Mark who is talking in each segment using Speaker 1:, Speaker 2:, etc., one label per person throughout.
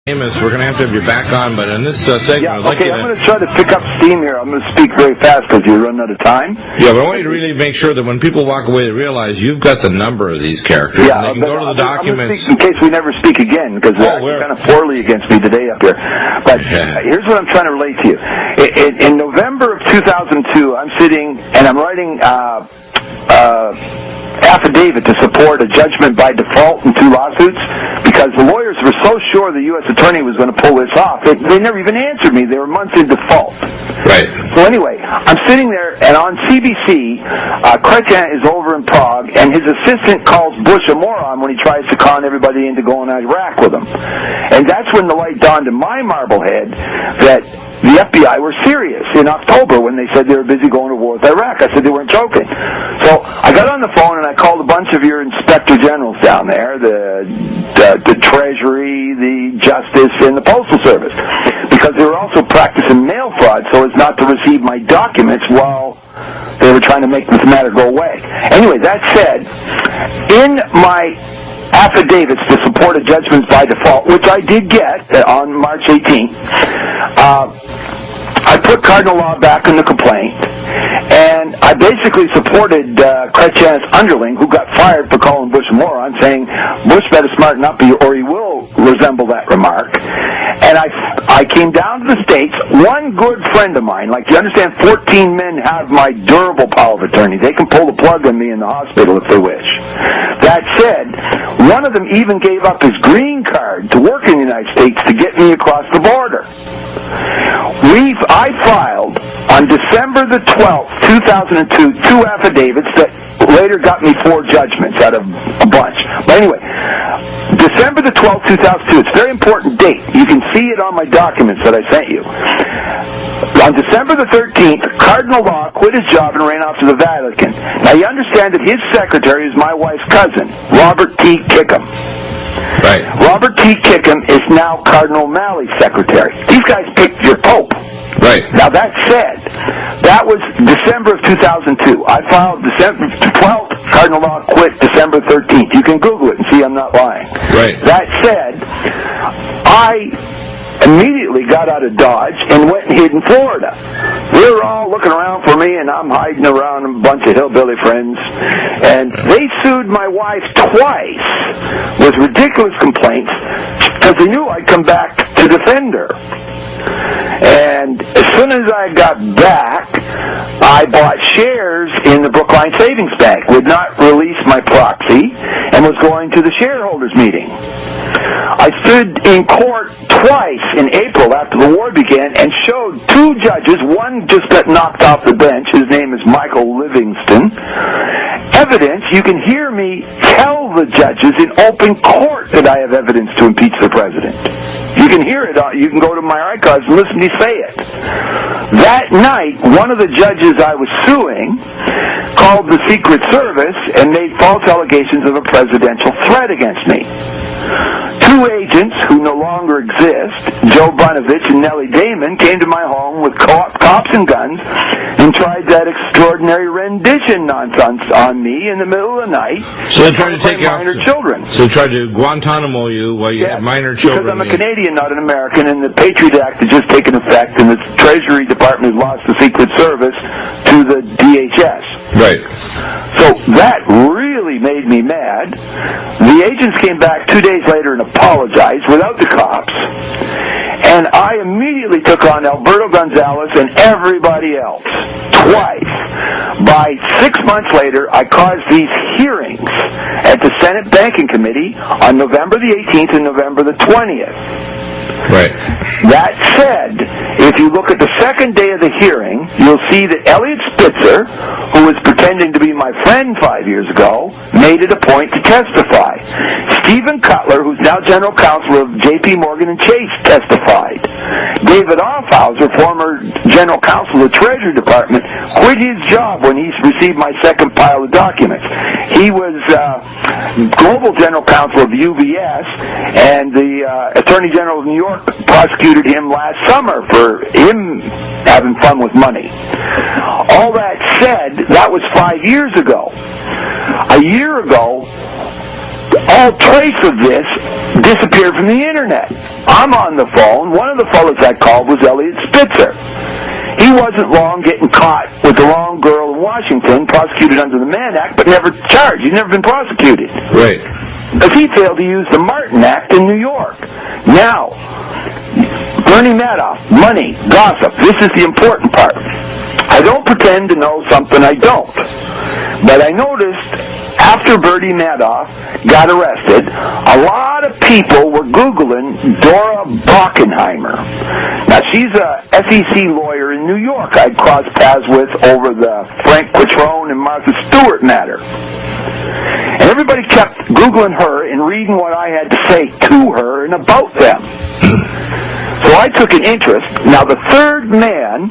Speaker 1: Amos, we're going to have you back on, but in this segment,
Speaker 2: I'm going to try to pick up steam here. I'm going to speak very fast because you're running out of time.
Speaker 1: Yeah, but I want you to really make sure that when people walk away, they realize you've got the number of these characters.
Speaker 2: Yeah,
Speaker 1: and they can go to the documents.
Speaker 2: I'm in case we never speak again, because they're kind of poorly against me today up here. But here's what I'm trying to relate to you. In November of 2002, I'm sitting and I'm writing affidavit to support a judgment by default in 2 lawsuits because the lawyers were so sure the U.S. attorney was going to pull this off. They never even answered me. They were months in default.
Speaker 1: Right.
Speaker 2: So anyway, I'm sitting there, and on CBC, Chrétien is over in Prague, and his assistant calls Bush a moron when he tries to con everybody into going to Iraq with him. And that's when the light dawned in my marble head that the FBI were serious in October when they said they were busy going to war with Iraq. I said they weren't joking. So I got on the phone and I called a bunch of your inspector generals down there, the Treasury, the Justice, and the Postal Service, because they were also practicing mail fraud so as not to receive my documents while they were trying to make this matter go away. Anyway, that said, in my affidavits to support a judgment by default, which I did get on March 18th, I put Cardinal Law back in the complaint, and I basically supported Chrétien's underling, who got fired for calling Bush a moron, saying Bush better smarten up or he will resemble that remark. And I came down to the States. One good friend of mine, like you understand, 14 men have my durable power of attorney. They can pull the plug on me in the hospital if they wish. That said, one of them even gave up his green card to work in the United States to get me across the border. I filed on December the 12th, 2002, 2 affidavits that later got me 4 judgments out of a bunch. But anyway, December the 12th, 2002, it's a very important date. You can see it on my documents that I sent you. On December the 13th, Cardinal Law quit his job and ran off to the Vatican. Now, you understand that his secretary is my wife's cousin, Robert T. Kickham.
Speaker 1: Right.
Speaker 2: Robert T. Kickham is now Cardinal O'Malley's secretary. These guys picked your pope.
Speaker 1: Right.
Speaker 2: Now, that said, that was December of 2002. I filed December 12th, Cardinal Law quit December 13th. You can Google it and see I'm not lying.
Speaker 1: Right.
Speaker 2: That said, I immediately got out of Dodge and went and hid in Florida. They were all looking around for me, and I'm hiding around a bunch of hillbilly friends. And they sued my wife twice with ridiculous complaints because they knew I'd come back to defend her. And as soon as I got back, I bought shares in the Brookline Savings Bank, would not release my proxy, and was going to the shareholders meeting. I stood in court twice in April after the war began and showed 2 judges. One just got knocked off the bench. His name is Michael Livingston. Evidence, you can hear me tell the judges in open court that I have evidence to impeach the president. You can hear it. You can go to my archives and listen to me say it. That night, one of the judges I was suing called the Secret Service and made false allegations of a presidential threat against me. 2 agents who no longer exist, Joe Bonovich and Nellie Damon, came to my home with cops and guns and tried that extraordinary rendition nonsense on me in the middle of the night.
Speaker 1: So they tried to take
Speaker 2: minor children.
Speaker 1: So they tried to Guantanamo you while you had minor children.
Speaker 2: Because I'm a Canadian, not an American, and the Patriot Act has just taken effect, and the Treasury Department has lost the Secret Service to the DHS.
Speaker 1: Right.
Speaker 2: So that really made me mad. The agents came back 2 days later and apologized without the cops. And I immediately took on Alberto Gonzalez and everybody else. Twice. By 6 months later, I caused these hearings at the Senate Banking Committee on November the 18th and November the 20th.
Speaker 1: Right.
Speaker 2: That said, if you look at the second day of the hearing, you'll see that Elliot Spitzer, who was pretending to be my friend 5 years ago, made it a point to testify. Stephen Cutler, who's now general counsel of J.P. Morgan and Chase, testified. David Offhauser, former general counsel of the Treasury Department, quit his job when he received my second pile of documents. He was global general counsel of UBS, and the Attorney General of New York prosecuted him last summer for him having fun with money. All that said, that was 5 years ago. A year ago, all trace of this disappeared from the internet. I'm on the phone. One of the fellows I called was Elliot Spitzer. He wasn't long getting caught with the wrong girl in Washington, prosecuted under the Mann Act, but never charged. He's never been prosecuted.
Speaker 1: Right.
Speaker 2: Because he failed to use the Martin Act in New York. Now, Bernie Madoff, money, gossip. This is the important part. I don't pretend to know something I don't. But I noticed after Bernie Madoff got arrested, a lot of people were Googling Dora Bockenheimer. Now, she's a SEC lawyer in New York I'd crossed paths with over the Frank Quattrone and Martha Stewart matter. And everybody kept Googling her and reading what I had to say to her and about them. So I took an interest. Now, the third man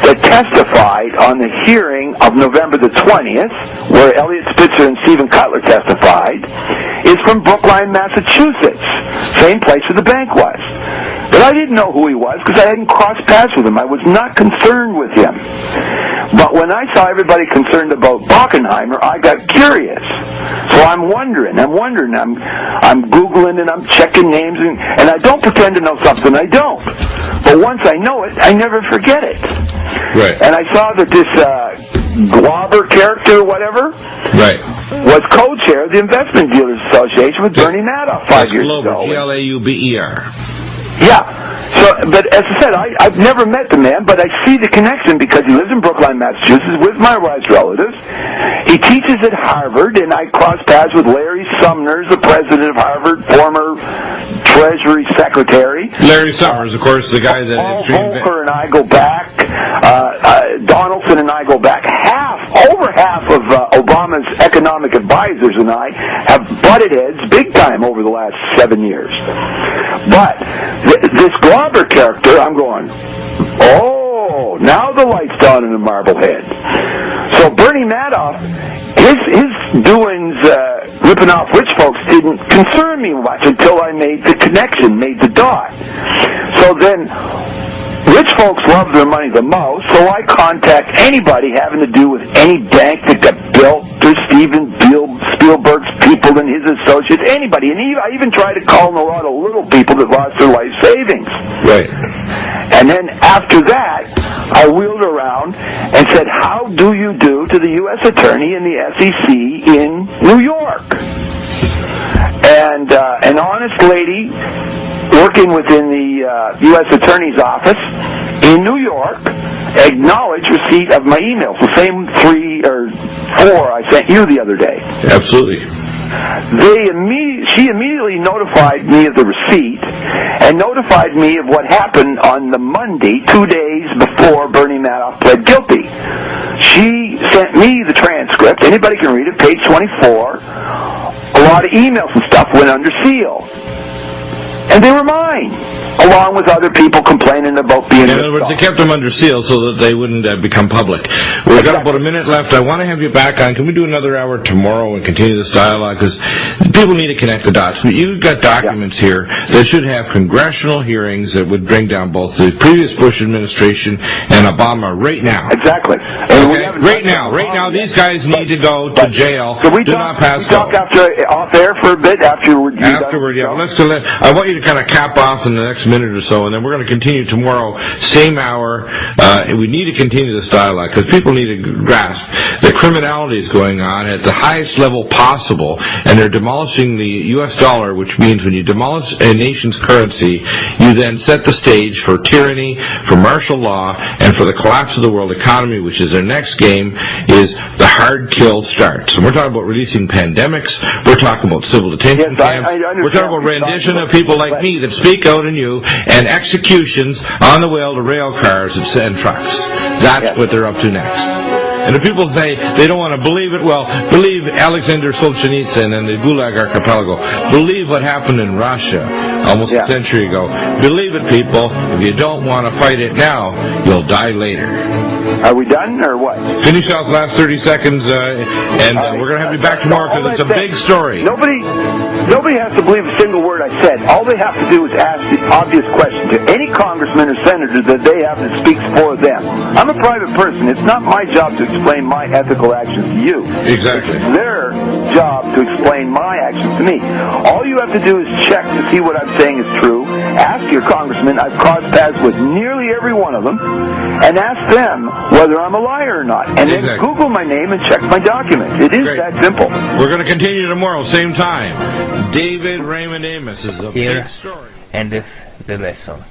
Speaker 2: that testified on the hearing of November the 20th, where Elliot Spitzer and Stephen Cutler testified, is from Brookline, Massachusetts, same place where the bank was. But I didn't know who he was because I hadn't crossed paths with him. I was not concerned with him. But when I saw everybody concerned about Bockenheimer, I got curious. So I'm wondering. I'm Googling and I'm checking names, and I don't pretend to know something I don't. But once I know it, I never forget it.
Speaker 1: Right.
Speaker 2: And I saw that this Glauber character, whatever,
Speaker 1: right,
Speaker 2: was co-chair of the Investment Dealers Association with Bernie Madoff 5 years ago.
Speaker 1: Glauber,
Speaker 2: Yeah. So, but as I said, I've never met the man, but I see the connection because he lives in Brookline, Massachusetts, with my wife's relatives. He teaches at Harvard, and I cross paths with Larry Sumner, the president of Harvard, former Treasury Secretary.
Speaker 1: Larry Summers, of course, the guy that...
Speaker 2: Paul Volcker and I go back. Donaldson and I go back. Over half of Obama's economic advisors and I have butted heads big time over the last 7 years. But this Glauber character, I'm going, oh, now the light's down in the Marblehead. So Bernie Madoff, his doings ripping off rich folks didn't concern me much until I made the connection, made the dot. So then, rich folks love their money the most, so I contact anybody having to do with any bank that got built, to Steven Spielberg's people and his associates, anybody. And I even tried to call in a lot of little people that lost their life savings.
Speaker 1: Right.
Speaker 2: And then after that, I wheeled around and said, how do you do to the U.S. Attorney and the SEC in New York? And an honest lady working within the U.S. Attorney's office in New York acknowledged receipt of my emails, the same 3 or 4 I sent you the other day.
Speaker 1: Absolutely.
Speaker 2: She immediately notified me of the receipt and notified me of what happened on the Monday, 2 days before Bernie Madoff pled guilty. She sent me the transcript. Anybody can read it, page 24. A lot of emails and stuff went under seal. And they were mine, along with other people complaining about being...
Speaker 1: In other words, they kept them under seal so that they wouldn't become public. We've got about a minute left. I want to have you back on. Can we do another hour tomorrow and continue this dialogue? Because people need to connect the dots. But you've got documents here that should have congressional hearings that would bring down both the previous Bush administration and Obama right now.
Speaker 2: Exactly.
Speaker 1: Okay? Right now, these guys need to go to jail.
Speaker 2: So we
Speaker 1: do not pass go.
Speaker 2: We talk off air for a bit afterward.
Speaker 1: Afterward, yeah. Well, I want you to kind of cap off in the next minute or so, and then we're going to continue tomorrow, same hour. We need to continue this dialogue because people need to grasp that criminality is going on at the highest level possible, and they're demolishing the U.S. dollar, which means when you demolish a nation's currency, you then set the stage for tyranny, for martial law, and for the collapse of the world economy, which is their next game, is the hard kill starts. And we're talking about releasing pandemics, we're talking about civil detention camps, we're talking about rendition of people like me that speak out in you, and executions on the way to rail cars and trucks. That's what they're up to next. And if people say they don't want to believe it, well, believe Alexander Solzhenitsyn and the Gulag Archipelago. Believe what happened in Russia almost a century ago. Believe it, people. If you don't want to fight it now, you'll die later.
Speaker 2: Are we done, or what?
Speaker 1: Finish off the last 30 seconds, and we're going to have you back tomorrow because it's a big story.
Speaker 2: Nobody has to believe a single word I said. All they have to do is ask the obvious question to any congressman or senator that they have that speaks for them. I'm a private person. It's not my job to explain my ethical actions to you.
Speaker 1: Exactly.
Speaker 2: It's their job to explain my actions to me. All you have to do is check to see what I'm saying is true. Ask your congressman. I've crossed paths with nearly every one of them, and ask them whether I'm a liar or not. And then Google my name and check my documents. It is that simple.
Speaker 1: We're going to continue tomorrow, same time. David Raymond Amos is a big story.
Speaker 3: Endeth the lesson.